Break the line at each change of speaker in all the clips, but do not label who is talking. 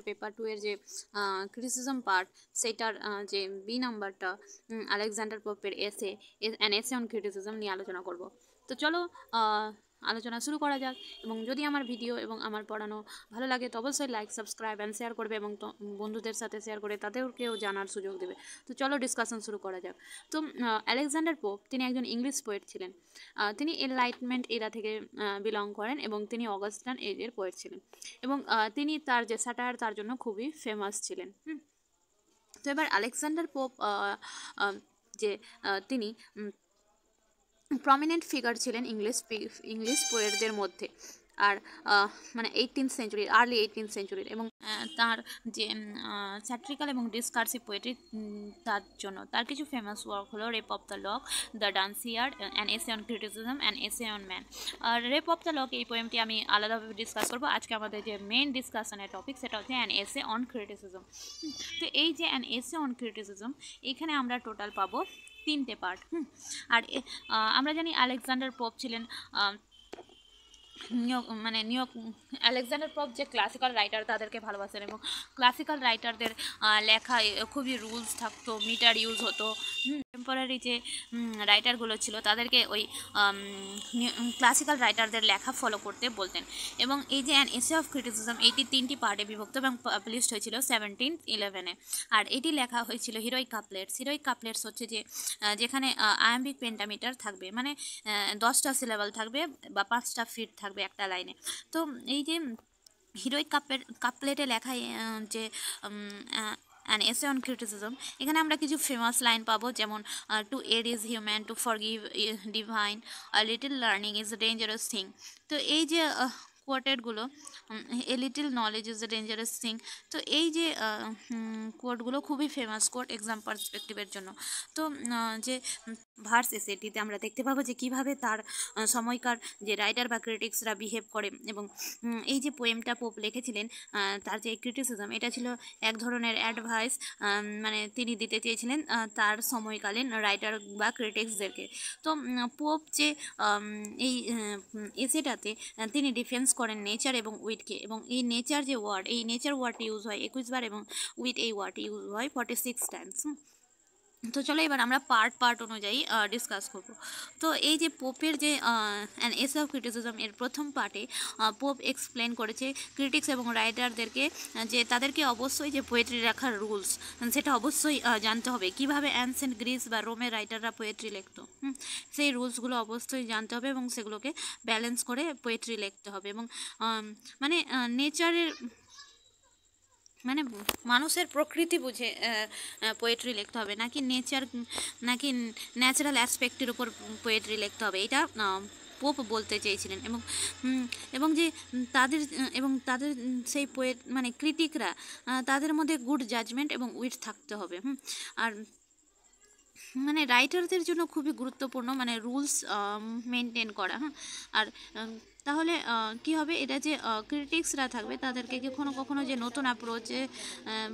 Paper 2 এর যে criticism part সেটার যে বি নাম্বারটা আলেকজান্ডার পোপের এসে অ্যান এসে অন ক্রিটিসিজম নিয়ে আলোচনা করব। তো চলো আলোচনা শুরু করা যাক। এবং যদি আমার ভিডিও এবং আমার পড়ানো ভালো লাগে তো অবশ্যই লাইক, সাবস্ক্রাইব অ্যান্ড শেয়ার করবে এবং বন্ধুদের সাথে শেয়ার করে তাদেরকেও জানার সুযোগ দেবে। তো চলো ডিসকাশন শুরু করা যাক। তো আলেকজান্ডার পোপ তিনি একজন ইংলিশ পোয়েট ছিলেন। তিনি এনলাইটমেন্ট এরা থেকে বিলং করেন এবং তিনি অগাস্টান এজের পোয়েট ছিলেন এবং তিনি তার যে স্যাটায়ার তার জন্য খুবই ফেমাস ছিলেন। তো এবার আলেকজান্ডার পোপ যে তিনি প্রমিনেন্ট ফিগার ছিলেন ইংলিশ পোয়েটদের মধ্যে। আর মানে 18th সেঞ্চুরি, আর্লি 18th সেঞ্চুরির, এবং তার যে স্যাট্রিক্যাল এবং ডিসকার্সিভ পোয়েট্রি তার জন্য তার কিছু ফেমাস ওয়ার্ক হলো rape of the lock, the Dunciad, an essay on criticism, an essay on man. আর রেপ অফ দ্য লক এই পোয়েমটি আমি আলাদাভাবে ডিসকাস করবো। আজকে আমাদের যে মেন ডিসকাশনের টপিক সেটা হচ্ছে অ্যান এসে অন ক্রিটিসিজম। তো এই যে অ্যান এসে অন ক্রিটিসিজম, এখানে আমরা টোটাল পাবো 3টে পার্ট। আর আমরা জানি আলেকজান্ডার পোপ ছিলেন আলেকজান্ডার পোপ যে ক্লাসিক্যাল রাইটার তাদেরকে ভালোবাসেন এবং ক্লাসিক্যাল রাইটারদের লেখায় খুবই রুলস থাকতো, মিটার ইউজ হতো। টেম্পোরারি যে রাইটারগুলো ছিল তাদেরকে ওই ক্লাসিক্যাল রাইটারদের লেখা ফলো করতে বলতেন। এবং এই যে অ্যান এসে অফ ক্রিটিসিজম এটি 3টি পার্টে বিভক্ত এবং পাবলিশড হয়েছিল 1711-এ। আর এটি লেখা হয়েছিল হিরোইক কাপলেটস হচ্ছে যে যেখানে আয়াম্বিক পেন্টামিটার থাকবে, মানে 10টা সিলেবল থাকবে বা 5টা ফিট থাকবে একটা লাইনে। তো এই যে হিরোইক কাপলেটে লেখায় যে অ্যান এসে অন ক্রিটিসিজম, এখানে আমরা কিছু ফেমাস লাইন পাবো, যেমন to err is human, to forgive divine, a little learning is a dangerous thing. তো এই যে কোয়ার্টেডগুলো, a little knowledge is a dangerous thing, তো এই যে কোয়ার্টগুলো খুবই ফেমাস কোয়ার্ট এক্সাম পার্সপেক্টিভের জন্য। তো যে ভার্স এসেটিতে আমরা দেখতে পাবো যে কীভাবে তার সময়কার যে রাইটার বা ক্রিটিক্সরা বিহেভ করে। এবং এই যে পোয়েমটা পোপ লিখেছিলেন, তার যে ক্রিটিসিজম, এটা ছিল এক ধরনের অ্যাডভাইস, মানে তিনি দিতে চেয়েছিলেন তার সময়কালীন রাইটার বা ক্রিটিক্সদেরকে। তো পোপ যে এই এসেটাতে তিনি ডিফেন্স করেন নেচার এবং উইটকে, এবং এই নেচার যে ওয়ার্ড, এই নেচার ওয়ার্ডটি ইউজ হয় 21 বার এবং উইথ এই ওয়ার্ডটি ইউজ হয় 46 টাইমস। তো চলো এবার আমরা পার্ট অনুযায়ী ডিসকাস করব। তো এই যে পোপের যে অ্যান এসে অফ ক্রিটিসিজম এর প্রথম পার্টে পোপ এক্সপ্লেন করেছে ক্রিটিক্স এবং রাইটারদেরকে যে তাদেরকে অবশ্যই যে পোয়েট্রি লেখার রুলস সেটা অবশ্যই জানতে হবে, কিভাবে অ্যানসেন্ট গ্রিস বা রোমের রাইটাররা পোয়েট্রি লিখতো, সেই রুলসগুলো অবশ্যই জানতে হবে এবং সেগুলোকে ব্যালেন্স করে পোয়েট্রি লিখতে হবে। এবং মানে নেচারের, মানে মানুষের প্রকৃতি বুঝে পোয়েট্রি লিখতে হবে, নাকি ন্যাচারাল অ্যাসপেক্টের উপর পোয়েট্রি লিখতে হবে, এটা পোপ বলতে চেয়েছিলেন। এবং যে তাদের সেই পোয়েট মানে ক্রিটিকরা, তাদের মধ্যে গুড জাজমেন্ট এবং উইট থাকতে হবে। আর মানে রাইটারদের জন্য খুবই গুরুত্বপূর্ণ মানে রুলস মেনটেন করা। আর তাহলে কি হবে, এটা যে ক্রিটিক্সরা থাকবে তাদেরকে কখনো যে নতুন অ্যাপ্রোচে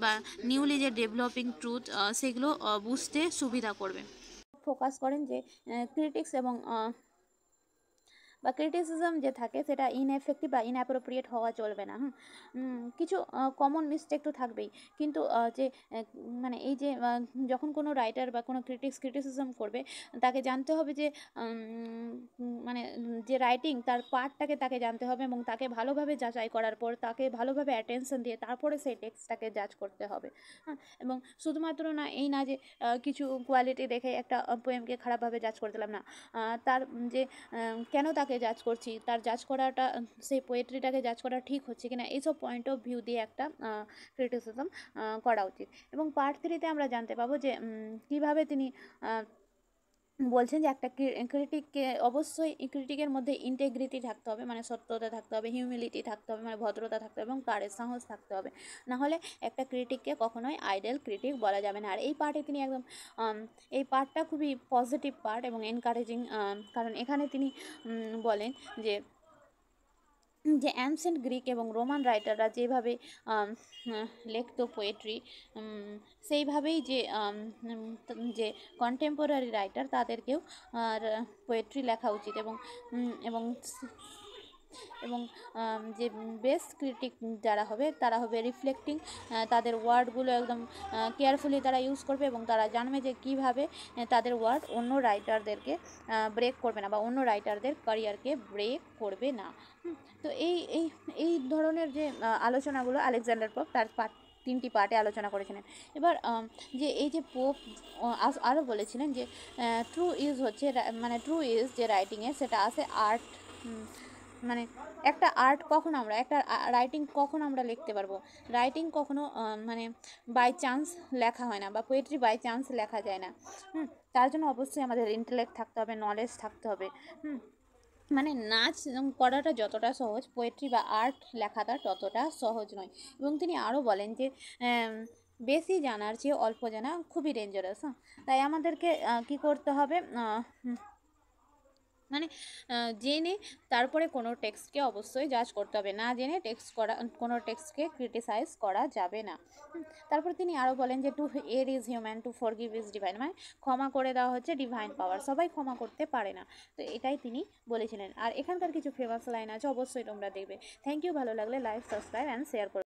বা নিউলি যে ডেভেলপিং ট্রুথ সেগুলো বুঝতে সুবিধা করবে। ফোকাস করেন যে ক্রিটিক্স এবং ক্রিটিসিজম যে থাকে সেটা ইনএফেক্টিভ বা ইনঅ্যাপ্রোপ্রিয়েট হওয়া চলবে না। কিছু কমন মিস্টেক তো থাকবেই, কিন্তু যে মানে এই যে যখন কোনো রাইটার বা কোনো ক্রিটিসিজম করবে তাকে জানতে হবে যে মানে যে রাইটিং তার পার্টটাকে তাকে জানতে হবে এবং তাকে ভালোভাবে যাচাই করার পর তাকে ভালোভাবে অ্যাটেনশন দিয়ে তারপরে সেই টেক্সটটাকে জাজ করতে হবে। এবং শুধুমাত্র এই না যে কিছু কোয়ালিটি দেখে একটা পোয়েমকে খারাপভাবে জাজ করে দিলাম, না, তার যে কেন তাকে জাজ করছি, তার জাজ করাটা, সেই পোয়েট্রিটাকে জাজ করা ঠিক হচ্ছে কিনা, এইসব পয়েন্ট অফ ভিউ দিয়ে একটা ক্রিটিসিজম করা উচিত। এবং পার্ট 3-তে আমরা জানতে পাবো যে কীভাবে তিনি বলছেন যে একটা ক্রিটিককে অবশ্যই ক্রিটিকের মধ্যে ইন্টেগ্রিটি থাকতে হবে, মানে সত্যতা থাকতে হবে, হিউমিলিটি থাকতে হবে, মানে ভদ্রতা থাকতে হবে এবং কারেজ, সাহস থাকতে হবে, নাহলে একটা ক্রিটিককে কখনোই আইডল ক্রিটিক বলা যাবে না। আর এই পার্টে তিনি একদম এই পার্টটা খুবই পজিটিভ পার্ট এবং এনকারেজিং, কারণ এখানে তিনি বলেন যে অ্যানসেন্ট গ্রিক এবং রোমান রাইটাররা যেভাবে লিখতো পোয়েট্রি, সেইভাবেই যে কন্টেম্পোরারি রাইটার তাদেরকেও পোয়েট্রি লেখা উচিত। এবং এবং যে বেস্ট ক্রিটিক যারা হবে তারা হবে রিফ্লেক্টিং, তাদের ওয়ার্ডগুলো একদম কেয়ারফুলি তারা ইউজ করবে এবং তারা জানবে যে কীভাবে তাদের ওয়ার্ড অন্য রাইটারদেরকে ব্রেক করবে না বা অন্য রাইটারদের ক্যারিয়ারকে ব্রেক করবে না। তো এই ধরনের যে আলোচনাগুলো আলেকজান্ডার পোপ তার তিনটি পার্টে আলোচনা করেছিলেন। এবার যে এই যে পোপ আরও বলেছিলেন যে ট্রু ইজ হচ্ছে মানে ট্রু ইজ যে রাইটিংয়ের সেটা আছে আর্ট, মানে একটা আর্ট কখন আমরা একটা রাইটিং কখন আমরা লিখতে পারবো, রাইটিং কখনো মানে বাই চান্স লেখা হয় না বা পোয়েট্রি বাই চান্স লেখা যায় না। তার জন্য অবশ্যই আমাদের ইন্টেলেক্ট থাকতে হবে, নলেজ থাকতে হবে। মানে নাচ করাটা যতটা সহজ, পোয়েট্রি বা আর্ট লেখাটা ততটা সহজ নয়। এবং তিনি আরও বলেন যে বেশি জানার চেয়ে অল্প জানা খুবই ডেঞ্জারাস। তাই আমাদেরকে কী করতে হবে, মানে জেনে তারপরে কোনো টেক্সটকে অবশ্যই জাজ করতে হবে, না জেনে কোনো টেক্সটকে ক্রিটিসাইজ করা যাবে না। তারপর তিনি আরও বলেন যে টু এর is human, to forgive is divine, মানে ক্ষমা করে দেওয়া হচ্ছে ডিভাইন পাওয়ার, সবাই ক্ষমা করতে পারে না। তো এটাই তিনি বলেছিলেন। আর এখানকার কিছু ফেমাস লাইন আছে, অবশ্যই তোমরা দেখবে। থ্যাংক ইউ, ভালো লাগলে লাইক, সাবস্ক্রাইব অ্যান্ড শেয়ার করবে।